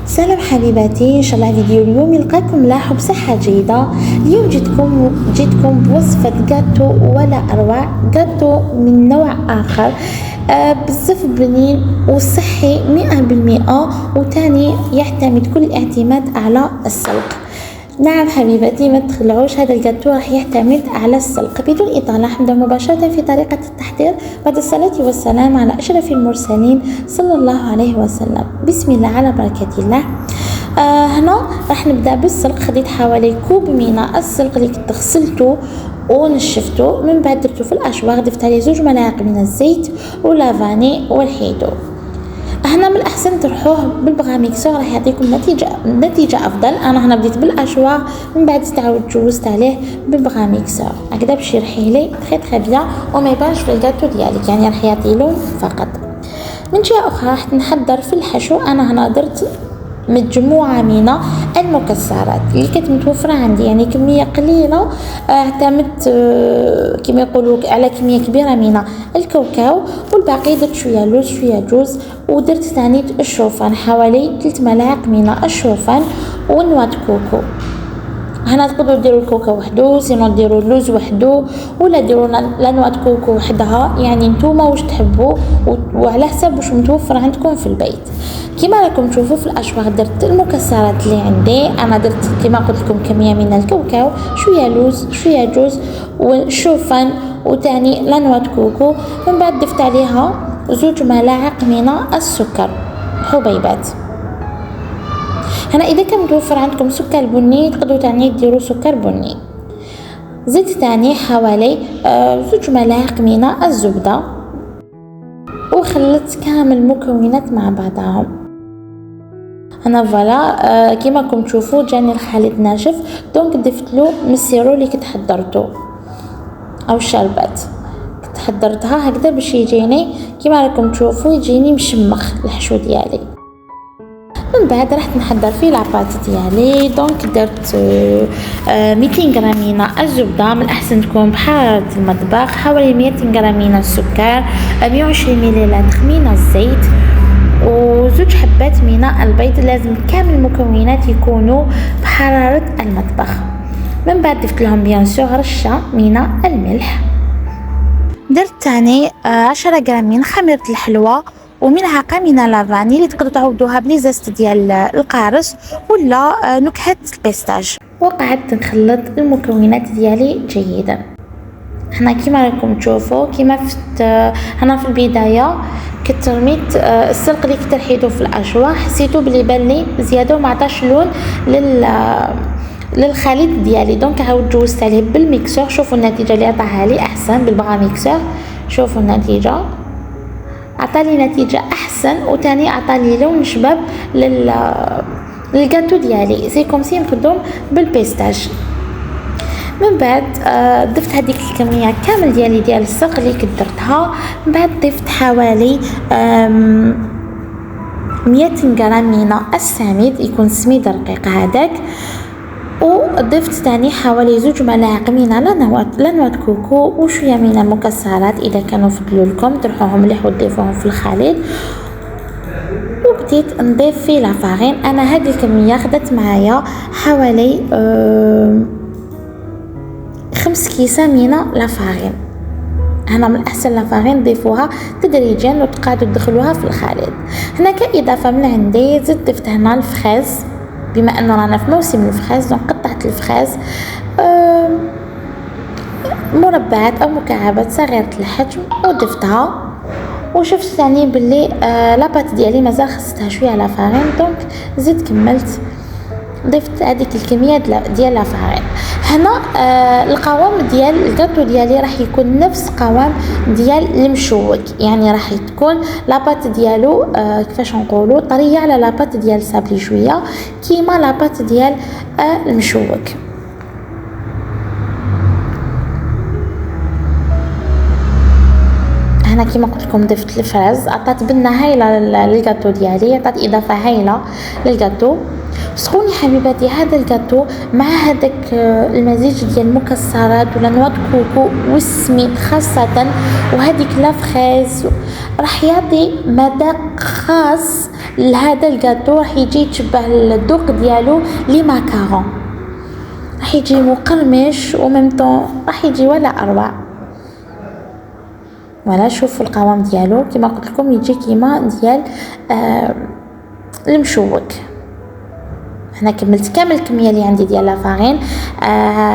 سلام حبيباتي، ان شاء الله فيديو اليوم يلقاكم لاحق بصحة جيدة. اليوم جيتكم بوصفة جاتو ولا اروع، جاتو من نوع اخر بزاف بنين وصحي 100%، وتاني يعتمد كل الاعتماد على السلق. نعم حبيبتي، ما تخلعوش، هذا الجاتو راح يعتمد على السلق. بدون إطالة نبدأ مباشرة في طريقة التحضير بعد الصلاة والسلام على أشرف المرسلين صلى الله عليه وسلم. بسم الله على بركة الله. هنا راح نبدأ بالسلق. خديت حوالي كوب من السلق اللي كنت غسلته ونشفته، من بعد درته في الأشواغ، ضفت عليه 2 ملاعق من الزيت ولافاني والحيدو. هنا من الاحسن تروحوه بالبغاميكسور، راح يعطيكم نتيجه افضل. انا هنا بديت بالاشواغ، من بعد تعاود جوزت عليه بالبغاميكسور هكذا باش يرحيه لي تري بيان وما يبانش في الجاتو ديالك، يعني راح يعطي لون فقط. من جهه اخرى راح نحضر في الحشو. انا هنا درت مجموعة من المكسرات اللي كانت متوفرة عندي، يعني كمية قليلة. اعتمدت كما يقولوا على كمية كبيرة من الكاوكاو، والباقي درت شوية لوز شوية جوز، ودرت ثاني الشوفان حوالي 3 ملاعق من الشوفان ونواة كوكو. هنا تقدروا ديروا الكوكا وحده، سينو ديروا اللوز وحده، ولا ديروا نواة كوكو وحدها، يعني نتوما واش تحبوا وعلى حسب واش متوفر عندكم في البيت. كما راكم تشوفوا في الاشواغ درت المكسرات اللي عندي. انا درت كما قلت لكم كميه من الكاوكاو، شويه لوز شويه جوز والشوفان وتاني نواة كوكو. من بعد ضفت عليها 2 ملاعق من السكر حبيبات. هنا اذا كان متوفر عندكم سكر بني تقدروا تاني ديروا سكر بني. زيت تاني حوالي 2 ملاعق من الزبده، وخلطت كامل المكونات مع بعضهم. انا فوالا كيما راكم تشوفوا جاني الخليط ناشف، دونك ضفت له من السيرو اللي كنت حضرته او الشربات كنت حضرتها هكذا باش يجيني كيما راكم تشوفوا يجيني مشمخ الحشو ديالي. من بعد رحت نحضر فيه لاباط ديالي. دونك درت 200 غرام من الزبده، من الاحسن تكون بحراره المطبخ، حوالي 200 غرام من السكر، 120 مليلتر من الزيت، و2 حبات من البيض. لازم كامل المكونات يكونوا بحراره المطبخ. من بعد ضفت لهم بيان سور رشه من الملح. درت تاني 10 غرام من خميره الحلوى وملعقه من لافاني اللي تقدروا تعوضوها بليزاست ديال القارص ولا نكهه البيستاج. وقعدت نخلط المكونات ديالي جيدا. هنا كيما راكم تشوفوا كيما هنا في البدايه كنت رميت السلق اللي كنت رحيته في الاشواح، حسيتو بلي بان لي زياده وما عطاش لون للخليط ديالي. دونك عاود جوزت عليه بالميكسور. شوفوا النتيجه اللي عطاها لي احسن بالبغا ميكسور. شوفوا النتيجه عطالي نتيجه احسن، وتاني عطالي لون شباب للجاتو ديالي، سي كوم سي نخدم بالبيستاج. من بعد ضفت هذيك الكميه كامل ديال السلق اللي كنت درتها. من بعد ضفت حوالي 200 غرام من السميد، يكون سميد رقيق هذاك، وضفت ثاني حوالي 2 ملاعق من نواة كوكو وشويه من المكسرات اذا كانوا فضلوا لكم ترحوهم مليح وتضيفوهم في الخليط. وبديت نضيف فيه لافارين. انا هذه الكميه خدت معايا حوالي 5 كيسه من لافارين. هنا من احسن لافارين ضيفوها تدريجيا وتقعدوا تدخلوها في الخليط. هنا كاضافه من عندي ضفت هنا الفخاز، بما انه رانا في موسم الفخاز دونك قطعت الفخاز مربعات او مكعبات صغيره الحجم وضفتها. وشفت ثاني باللي لاباط ديالي مازال خصتها شويه على فارين، دونك زيد كملت ضفت هذيك الكميه ديال لافارين. هنا القوام ديال الجاتو ديالي راح يكون نفس قوام ديال المشوك، يعني راح تكون لاباط ديالو كيفاش نقولوا طريه على لاباط ديال سابلي شويه كيما لاباط ديال المشوك. هنا كيما قلت لكم ضفت الفرز، عطات بنه هايله للجاتو ديالي، عطات اضافه هايله للجاتو. سخوني حبيباتي هذا الجاتو مع هذاك المزيج ديال المكسرات ولا نواه كوكو والسميد خاصه وهذيك لا فريز راح يعطي مذاق خاص لهذا الجاتو، راح يجي يتشبه الذوق ديالو لي ماكارون، راح يجي مقرمش وممتون راح يجي ولا اروع. ولا شوفوا القوام ديالو كما قلت لكم يجي كيما ديال المشوك. هنا كملت كامل الكميه اللي عندي ديال لافارين،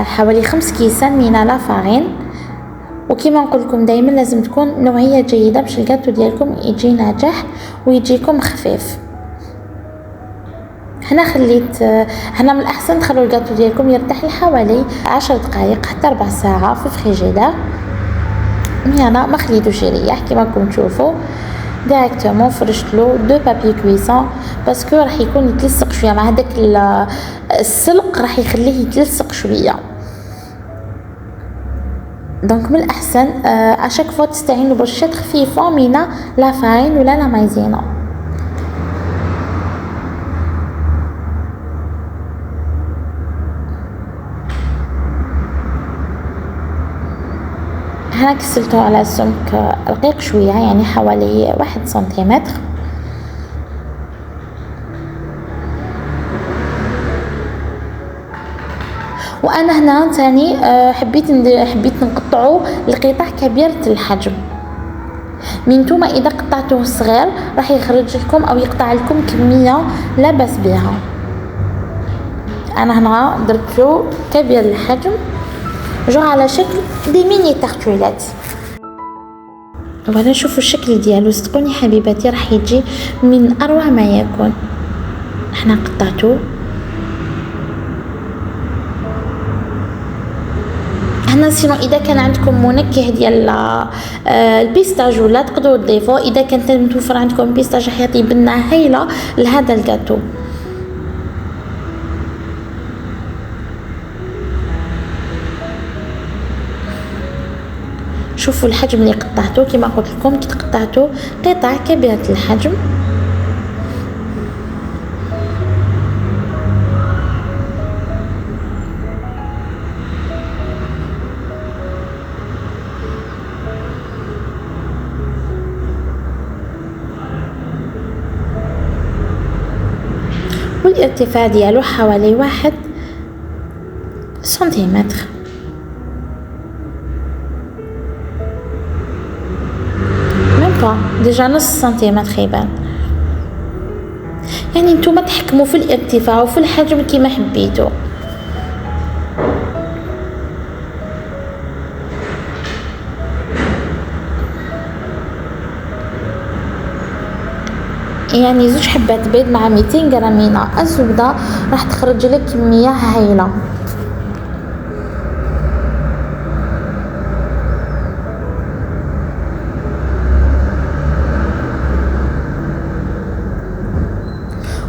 حوالي 5 كيسان من لافارين. وكما نقول لكم دائما لازم تكون نوعيه جيده باش الجاتو ديالكم يجي ناجح ويجيكم خفيف. هنا من الاحسن تخلوا الجاتو ديالكم يرتاح لحوالي 10 دقائق حتى 4 ساعات في الفريجيدير. هنا ما خليتوش يريح كما راكم تشوفوا، ديريكتومون فرشت له 2 بابي كويسون باسكو راح يكون يتلصق شويه مع هذاك السلق، راح يخليه يتلصق شويه. دونك من الاحسن اشاك فوا تستعينوا برشات خفيفه من لا فارين ولا لا مايزينا. هنا كسلته على سمك رقيق شويه يعني حوالي 1 سنتيمتر. وانا هنا ثاني حبيت نقطعه لقطع كبيره الحجم. من نتوما اذا قطعتوه صغير راح يخرج لكم او يقطع لكم كميه لا باس بها. انا هنا درته كبير الحجم جو على شكل دي ميني تارتولات. ولا شوفوا الشكل ديالو صدقوني حبيباتي راح يجي من اروع ما يكون. احنا قطعته هنا. سينو اذا كان عندكم منكه ديال البيستاج ولا تقدروا تضيفوه، اذا كانت متوفر عندكم بيستاج راح يعطي بنه هايله لهذا الجاتو. شوفوا الحجم اللي قطعته كما قلت لكم، كي قطعته قطع كبيره الحجم. والارتفاع ديالو حوالي 1 سنتيمتر. ديجا نص سنتيمتر يبان. يعني نتوما تحكموا في الارتفاع وفي الحجم كما حبيتوا. يعني 2 حبات بيض مع 200 غرام من الزبده راح تخرج لك كميه هايله.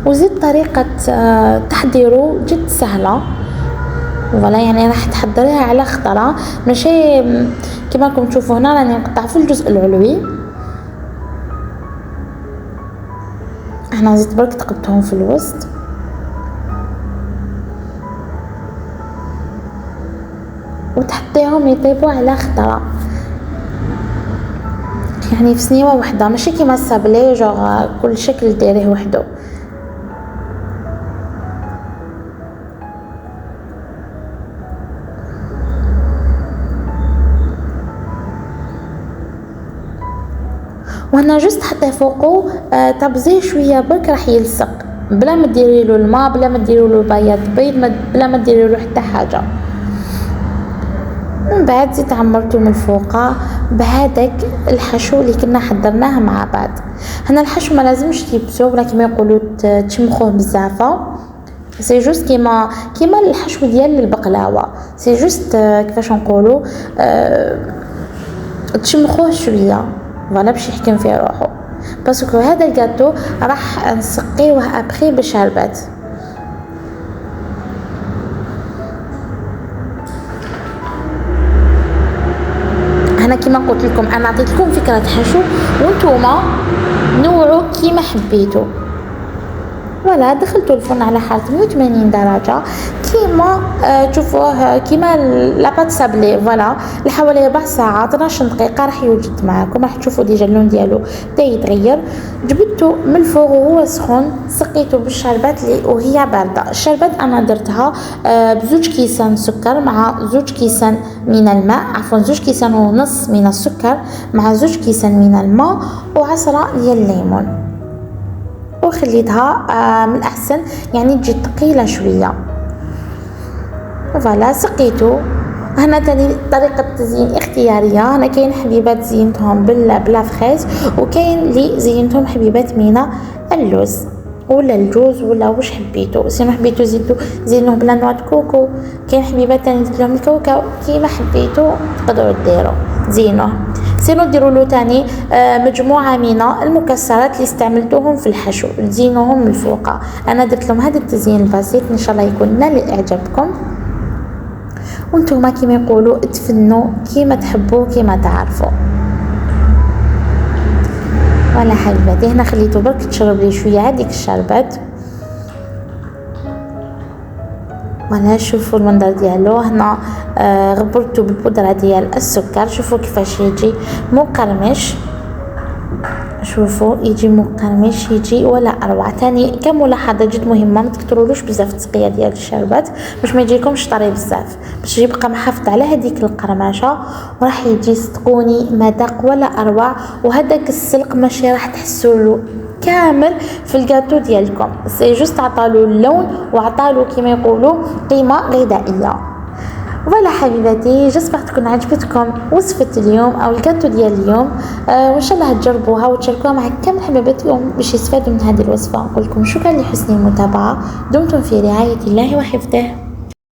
وزيد طريقة تحضيره جد سهلة، ولا يعني راح تحضريها على خطرة، ماشي كما راكم تشوفوا هنا راني نقطع في الجزء العلوي. هنا زيد برك تقبتهم في الوسط وتحطيهم يطيبوا على خطرة، يعني في سنيوة وحدة ماشي كيما السابلي جوغ كل شكل ديريه وحده. وهنا جست حتى فوقه طبزيه شويه برك راح يلصق بلا ما ديري له الماء، بلا ما ديري له بياض بيض، بلا ما ديري له حتى حاجه. من بعد زيد عمرته من فوق بهذاك الحشو اللي كنا حضرناه مع بعض. هنا الحشو ما لازمش تيبسوه ولا كما يقولوا تشمخوه بزافه، سي جوست كيما الحشو ديال البقلاوه، سي جوست كيفاش نقولوا تشمخوه شويه فوالا باش يحكم في روحه، باسكو هذا الجاتو راح نسقيوه ابخي بالشربات. انا كما قلت لكم انا عطيت لكم فكره حشو وانتوما نوعوا كيما حبيتوا. فوالا دخلتوا الفرن على حرارة 180 درجة كيما تشوفوه كيما لاباط سابلي. فوالا لحوالي 4 ساعات 12 دقيقة راح يوجد معاكم، راح تشوفوا ديجا اللون ديالو بدا يتغير. جبدته من الفوق وهو سخون، سقيته بالشربات وهي باردة. الشربات انا درتها بزوج كيسان سكر مع زوج كيسان من الماء، عفوا زوج كيسان ونص من السكر مع زوج كيسان من الماء وعصرة ديال الليمون، وخليتها من الاحسن يعني تجي ثقيله شويه. فوالا سقيته. هنا تاني طريقه تزيين اختياريه، هنا كاين حبيبات زينتهم بلا فريز، وكاين اللي زينتهم حبيبات من اللوز ولا الجوز ولا واش حبيتو. سينو حبيتو زينوه بلا نوع كوكو، كاين حبيبات تاني تزيد لهم الكاوكاو، كيما حبيتو تقدروا ديروا زينوه. سينو ديروا له تاني مجموعه من المكسرات اللي استعملتوهم في الحشو تزينوهم من الفوق. انا درت لهم هذا التزيين البسيط، ان شاء الله يكون نال اعجابكم وانتم كيما يقولوا تفنوا كيما تحبوا كيما تعرفوا. ولا حبيباتي هنا خليته برك تشرب لي شويه هذيك الشربات. وانا شوفوا المنظر ديالو هنا غبرته بالبودره ديال السكر، شوفوا كيفاش يجي مقرمش، شوفوا يجي مقرمش يجي ولا اروع. تاني كملاحظه جد مهمه ما تكثرولوش بزاف التسقيه ديال الشربات باش ما يجيكمش طري بزاف، باش يبقى محافظ على هذيك القرمشه وراح يجي صدقوني مذاق ولا اروع. وهذاك السلق ماشي راح تحسوا له كامل في الجاتو ديالكم، سي جوست عطالو اللون وعطالو كيما يقولوا قيمه غذائيه. فوالا حبيباتي جسبر تكون عجبتكم وصفة اليوم او الجاتو ديال اليوم، وان شاء الله تجربوها وتشاركوها مع كامل حبيباتكم باش يستفادوا من هذه الوصفه. نقول لكم شكرا لحسن المتابعه، دمتم في رعايه الله وحفظه.